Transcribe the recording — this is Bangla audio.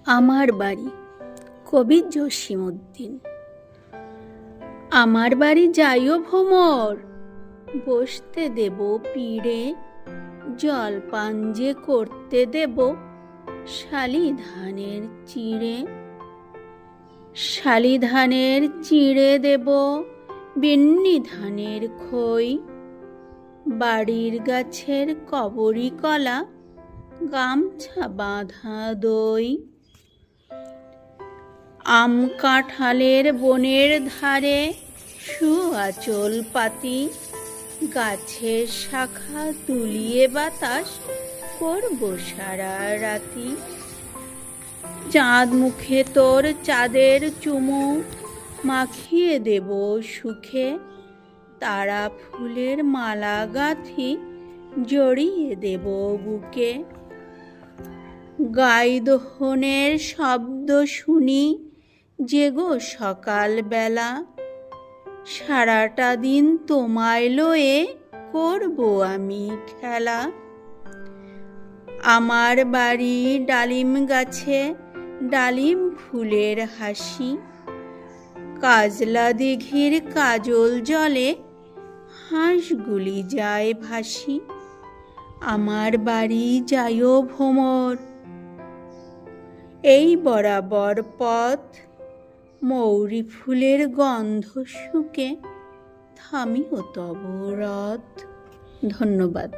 আমার বাড়ি, কবি জসিমউদ্দিন। আমার বাড়ি যাইও ভ্রমর, বসতে দেব পীড়ে, জলপান যে করতে দেব শালি ধানের চিড়ে। শালি ধানের চিড়ে দেব, বিন্নি ধানের খই, বাড়ির গাছের কবরি কলা, গামছা বাঁধা দই। আম কাঁঠালের বনের ধারে সুআঁচল পাতি, গাছের শাখা তুলিয়ে বাতাস করব সারা রাতি। চাঁদ মুখে তোর চাঁদের চুমু মাখিয়ে দেব সুখে, তারা ফুলের মালা গাঁথি জড়িয়ে দেব বুকে। গাই দোহনের শব্দ শুনি জেগো সকাল বেলা, সারাটা দিন তোমায় লয়ে করব আমি খেলা। আমার বাড়ি ডালিম গাছে ডালিম ফুলের হাসি, কাজলা দিঘির কাজল জলে হাঁসগুলি যায় ভাসি। আমার বাড়ি যাইও ভ্রমর, এই বরাবর পথ, মৌরি ফুলের গন্ধ শুকে থামিও তব রথ। ধন্যবাদ।